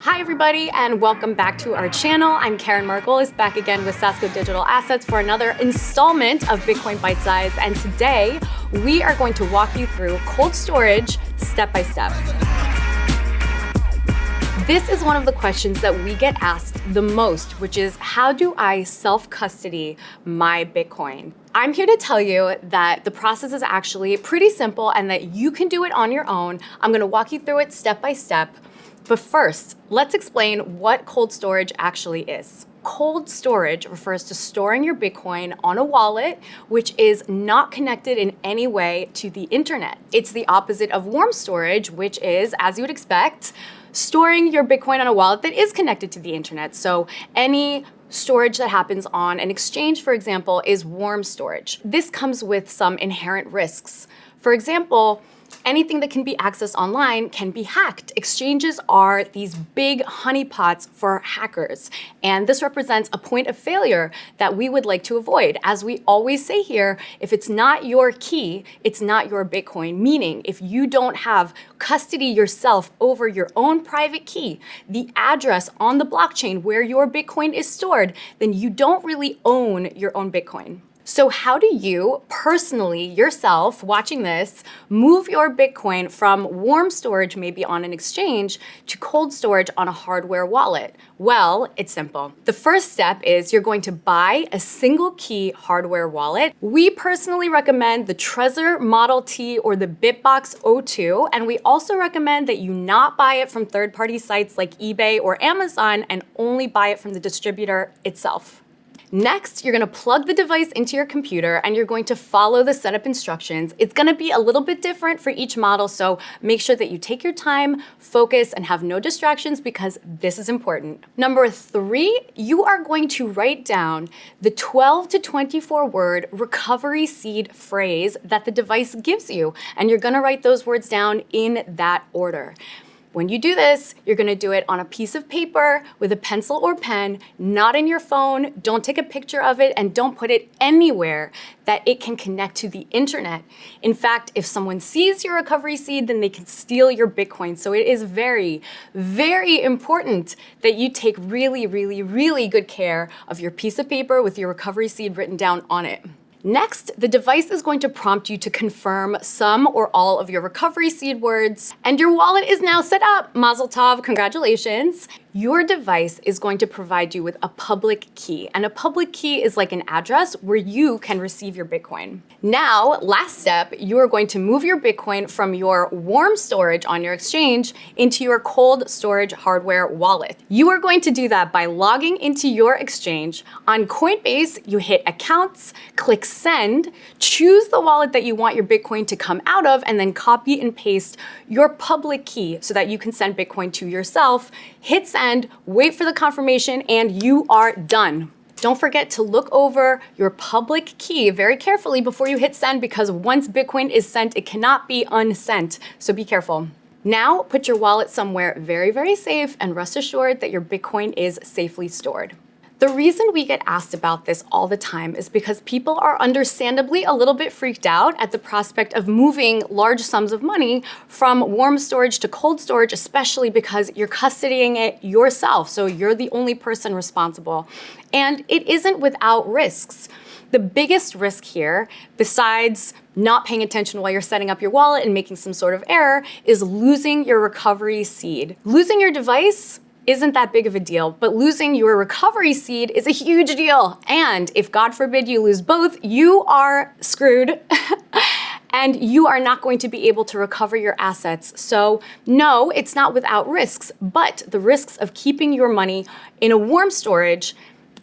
Hi everybody and welcome back to our channel. I'm Keren Margolis, back again with Sasco Digital Assets for another installment of Bitcoin Bite Size. And today we are going to walk you through cold storage step by step. This is one of the questions that we get asked the most, which is how do I self-custody my Bitcoin? I'm here to tell you that the process is actually pretty simple and that you can do it on your own. I'm going to walk you through it step by step. But first, let's explain what cold storage actually is. Cold storage refers to storing your Bitcoin on a wallet, which is not connected in any way to the internet. It's the opposite of warm storage, which is, as you would expect, storing your Bitcoin on a wallet that is connected to the internet. So any storage that happens on an exchange, for example, is warm storage. This comes with some inherent risks. For example, anything that can be accessed online can be hacked. Exchanges are these big honeypots for hackers, and this represents a point of failure that we would like to avoid. As we always say here, if it's not your key, it's not your Bitcoin, meaning if you don't have custody yourself over your own private key, the address on the blockchain where your Bitcoin is stored, then you don't really own your own Bitcoin. So how do you personally, yourself, watching this, move your Bitcoin from warm storage, maybe on an exchange, to cold storage on a hardware wallet? Well, it's simple. The first step is you're going to buy a single key hardware wallet. We personally recommend the Trezor Model T or the Bitbox O2, and we also recommend that you not buy it from third-party sites like eBay or Amazon and only buy it from the distributor itself. Next, you're gonna plug the device into your computer and you're going to follow the setup instructions. It's gonna be a little bit different for each model, so make sure that you take your time, focus, and have no distractions because this is important. Number 3, you are going to write down the 12 to 24 word recovery seed phrase that the device gives you, and you're gonna write those words down in that order. When you do this, you're gonna do it on a piece of paper with a pencil or pen, not in your phone. Don't take a picture of it and don't put it anywhere that it can connect to the internet. In fact, if someone sees your recovery seed, then they can steal your Bitcoin. So it is very, very important that you take really, really, really good care of your piece of paper with your recovery seed written down on it. Next, the device is going to prompt you to confirm some or all of your recovery seed words, and your wallet is now set up. Mazel tov, congratulations. Your device is going to provide you with a public key, and a public key is like an address where you can receive your Bitcoin. Now, last step, you are going to move your Bitcoin from your warm storage on your exchange into your cold storage hardware wallet. You are going to do that by logging into your exchange. On Coinbase, you hit Accounts, click Send, choose the wallet that you want your Bitcoin to come out of, and then copy and paste your public key so that you can send Bitcoin to yourself. Hit send, wait for the confirmation, and you are done. Don't forget to look over your public key very carefully before you hit send, because once Bitcoin is sent, it cannot be unsent, so be careful. Now, put your wallet somewhere very, very safe and rest assured that your Bitcoin is safely stored. The reason we get asked about this all the time is because people are understandably a little bit freaked out at the prospect of moving large sums of money from warm storage to cold storage, especially because you're custodying it yourself, so you're the only person responsible. And it isn't without risks. The biggest risk here, besides not paying attention while you're setting up your wallet and making some sort of error, is losing your recovery seed. Losing your device isn't that big of a deal, but losing your recovery seed is a huge deal. And if God forbid you lose both, you are screwed and you are not going to be able to recover your assets. So no, it's not without risks, but the risks of keeping your money in a warm storage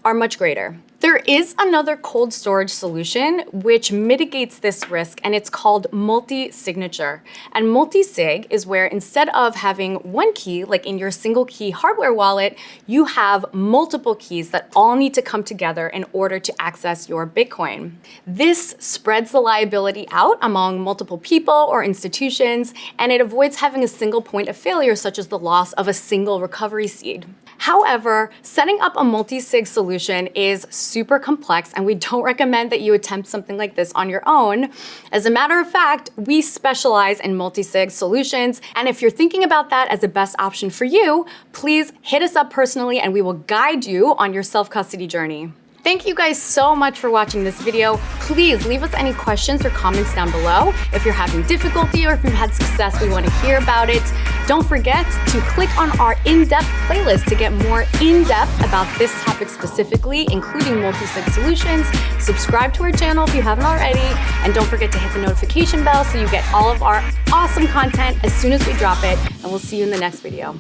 are much greater. There is another cold storage solution which mitigates this risk, and it's called multi-signature. And multi-sig is where instead of having one key, like in your single key hardware wallet, you have multiple keys that all need to come together in order to access your Bitcoin. This spreads the liability out among multiple people or institutions, and it avoids having a single point of failure, such as the loss of a single recovery seed. However, setting up a multi-sig solution is super complex, and we don't recommend that you attempt something like this on your own. As a matter of fact, we specialize in multi-sig solutions, and if you're thinking about that as the best option for you, please hit us up personally and we will guide you on your self-custody journey. Thank you guys so much for watching this video. Please leave us any questions or comments down below. If you're having difficulty or if you've had success, we want to hear about it. Don't forget to click on our in-depth playlist to get more in-depth about this topic specifically, including multi-sig solutions. Subscribe to our channel if you haven't already, and don't forget to hit the notification bell so you get all of our awesome content as soon as we drop it, and we'll see you in the next video.